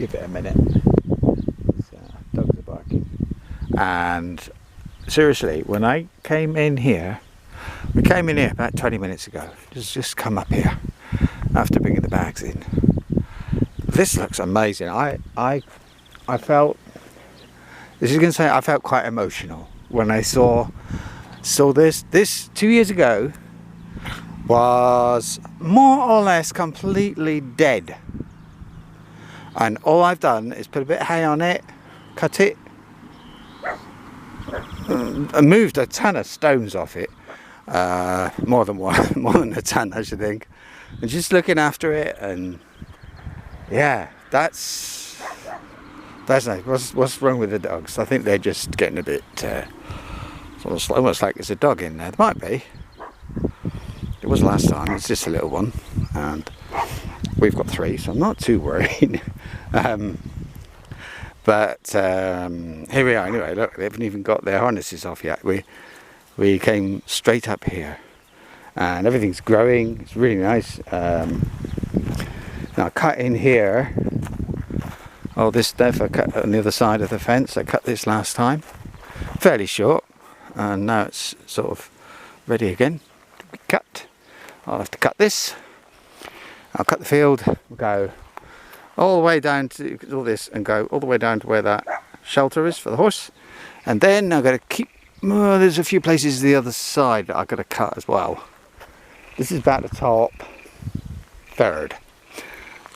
give it a minute. Dogs are barking. And seriously, when I came in here, we came in here about 20 minutes ago. Just come up here after bringing the bags in. This looks amazing. I felt, this is going to say, I felt quite emotional when I saw this. This 2 years ago was more or less completely dead. And all I've done is put a bit of hay on it, cut it, and moved a ton of stones off it. More than a ton, I should think. And just looking after it, and yeah, that's nice. What's wrong with the dogs? I think they're just getting a bit sort of almost like there's a dog in there. There might be. It was last time. It's just a little one, and we've got 3, so I'm not too worried. But here we are. Anyway, look, they haven't even got their harnesses off yet. We came straight up here, and everything's growing. It's really nice. Now I cut in here. Oh, this stuff I cut on the other side of the fence. I cut this last time, fairly short, and now it's sort of ready again to be cut. I'll have to cut this. I'll cut the field. We'll go all the way down to all this, and go all the way down to where that shelter is for the horse, and then I've got to keep. There's a few places the other side that I've got to cut as well. This is about the top third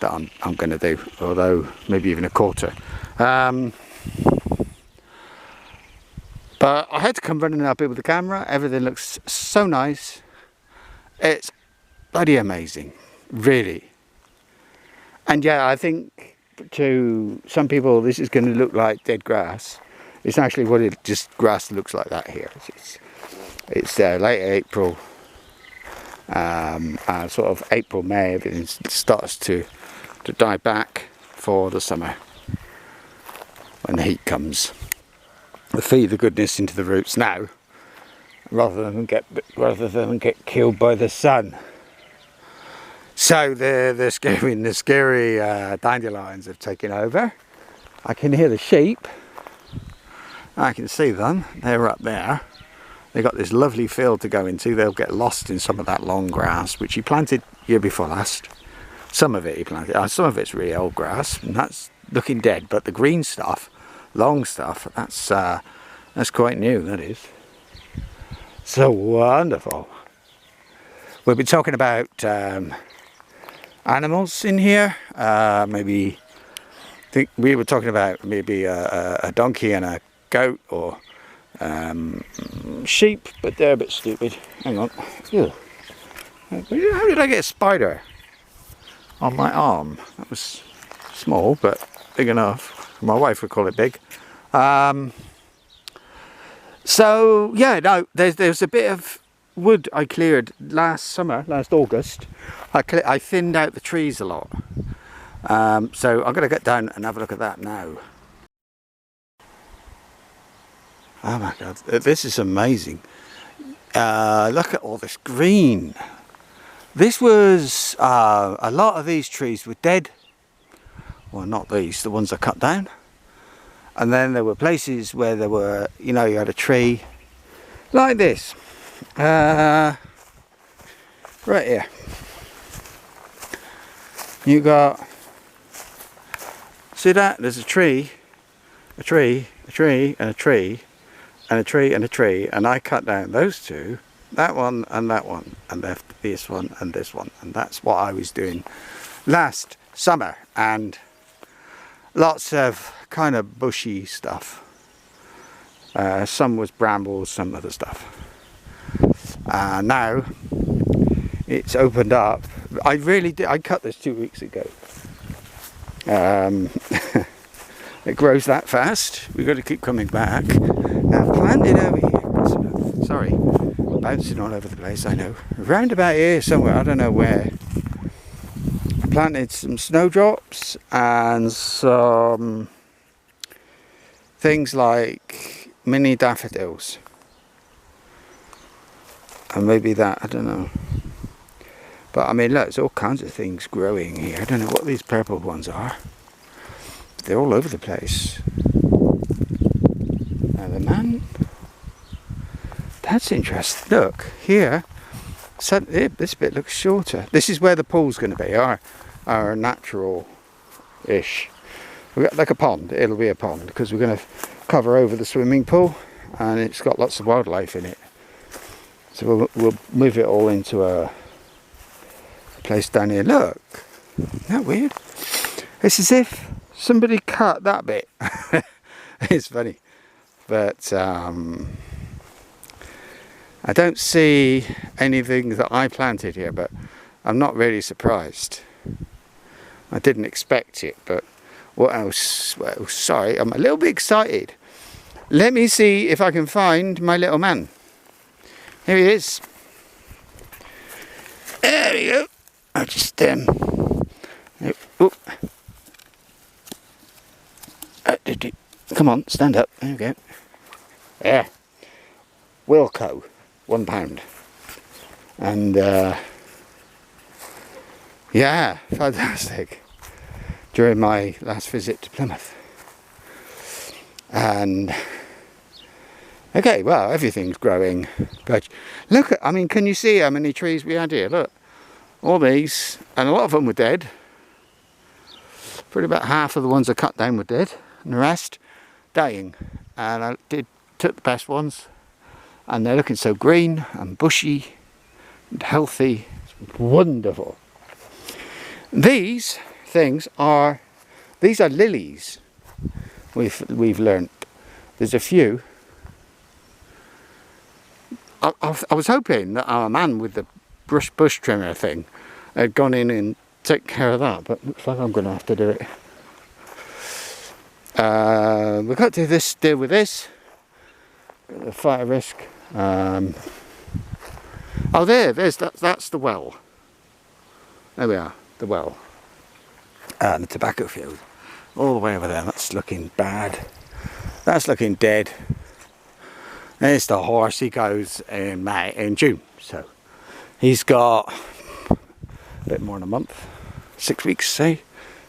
that I'm going to do, although maybe even a quarter. But I had to come running up here with the camera. Everything looks so nice. It's bloody amazing, really. And yeah, I think to some people this is going to look like dead grass. It's actually what it just grass looks like that here. It's late April, sort of April, May. Everything starts to die back for the summer when the heat comes. They feed the goodness into the roots now, rather than get killed by the sun. So the scary dandelions have taken over. I can hear the sheep. I can see them. They're up there. They've got this lovely field to go into. They'll get lost in some of that long grass, which he planted year before last. Some of it he planted. Some of it's really old grass, and that's looking dead. But the green stuff, long stuff, that's quite new. That is. So wonderful. We'll be talking about animals in here. Maybe think we were talking about maybe a donkey and a goat, or sheep, but they're a bit stupid. Hang on. Ew. How did I get a spider on my arm? That was small, but big enough. My wife would call it big. So yeah, no, there's a bit of wood I cleared last August. I thinned out the trees a lot. So I'm going to get down and have a look at that now. Oh my God, this is amazing. Look at all this green. This was, a lot of these trees were dead. Well, not these, the ones I cut down. And then there were places where there were, you had a tree like this. Right here. You got, see that? There's a tree, and a tree, and a tree, and a tree, and I cut down those two, that one, and left this one and this one, and that's what I was doing last summer. And lots of kind of bushy stuff. Some was brambles, some other stuff. Now it's opened up. I really did. I cut this 2 weeks ago. It grows that fast. We've got to keep coming back. I've planted over here. Sorry, bouncing all over the place. I know. Round about here somewhere. I don't know where. I planted some snowdrops and some things like mini daffodils. And maybe that, I don't know. But I mean, look, there's all kinds of things growing here. I don't know what these purple ones are. they're all over the place. Now the man, that's interesting. Look here. So this bit looks shorter. This is where the pool's going to be, our natural-ish. We've got like a pond. It'll be a pond because we're going to cover over the swimming pool, and it's got lots of wildlife in it. So we'll move it all into a place down here. Look, isn't that weird? It's as if somebody cut that bit. It's funny, but I don't see anything that I planted here, but I'm not really surprised. I didn't expect it, but what else? Well, sorry, I'm a little bit excited. Let me see if I can find my little man. Here he is. There we go. I just come on, stand up. There we go. Yeah. Wilco. £1. And yeah, fantastic. During my last visit to Plymouth. And okay, well, everything's growing. But look, I mean, can you see how many trees we had here? Look, all these, and a lot of them were dead. Probably about half of the ones I cut down were dead, and the rest dying. And I took the best ones. And they're looking so green and bushy and healthy. It's wonderful. These things are lilies. We've learnt. There's a few. I was hoping that our man with the bush trimmer thing had gone in and taken care of that, but looks like I'm going to have to do it. We've got to deal with this. The fire risk. Oh, that's the well. There we are, the well. And the tobacco field. All the way over there, that's looking bad. That's looking dead. There's the horse, he goes in June. So he's got a bit more than a month, 6 weeks, say.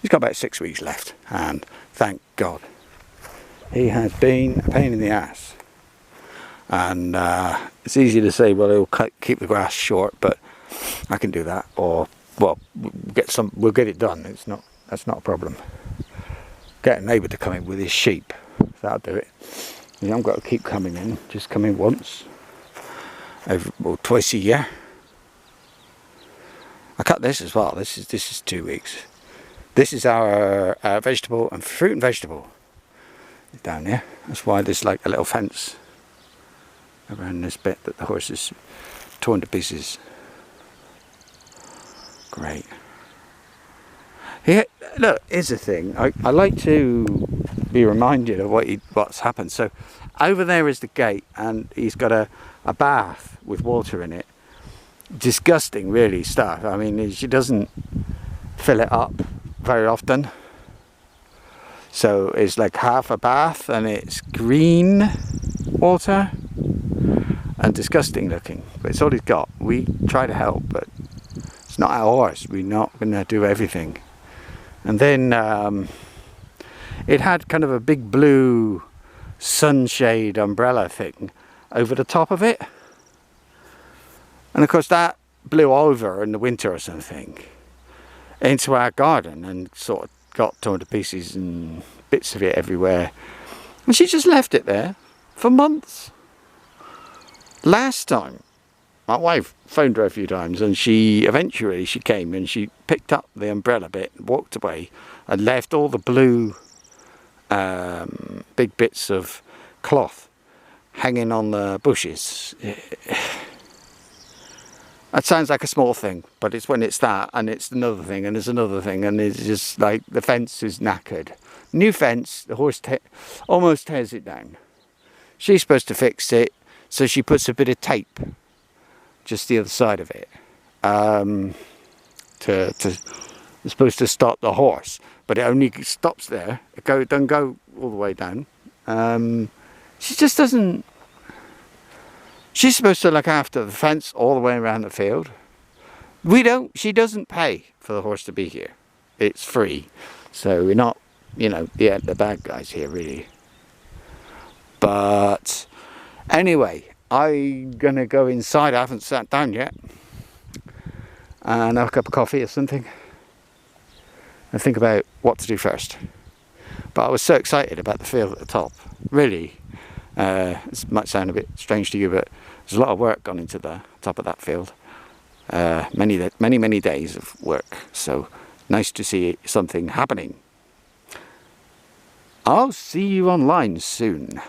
He's got about 6 weeks left, and thank God. He has been a pain in the ass. And it's easy to say, well, he'll keep the grass short, but I can do that. Or, well, we'll get it done. That's not a problem. Get a neighbour to come in with his sheep. That'll do it. You haven't got to keep coming in. Just come in once, twice a year. I cut this as well. This is 2 weeks. This is our vegetable and fruit and vegetable down here. That's why there's like a little fence around this bit that the horse is torn to pieces. Great. Here, look, here's the thing. I like to be reminded of what's happened. So over there is the gate, and he's got a bath with water in it. Disgusting, really, stuff. I mean, she doesn't fill it up very often. So it's like half a bath, and it's green water. And disgusting looking, but it's all he's got. We try to help, but it's not our horse. We're not going to do everything. And then it had kind of a big blue sunshade umbrella thing over the top of it. And of course that blew over in the winter or something into our garden and sort of got torn to pieces and bits of it everywhere. And she just left it there for months. Last time, my wife phoned her a few times, and she came and she picked up the umbrella bit and walked away and left all the blue big bits of cloth hanging on the bushes. That sounds like a small thing, but it's when it's that, and it's another thing, and there's another thing, and it's just like the fence is knackered. New fence, the horse almost tears it down. She's supposed to fix it. So she puts a bit of tape just the other side of it. It's supposed to stop the horse, but it only stops there. It doesn't go all the way down. She just doesn't. She's supposed to look after the fence all the way around the field. She doesn't pay for the horse to be here. It's free, so we're not you know, the bad guys here, really. But anyway, I'm gonna go inside. I haven't sat down yet, and have a cup of coffee or something, and think about what to do first. But I was so excited about the field at the top. Really, this might sound a bit strange to you, but there's a lot of work gone into the top of that field. Many days of work. So nice to see something happening. I'll see you online soon.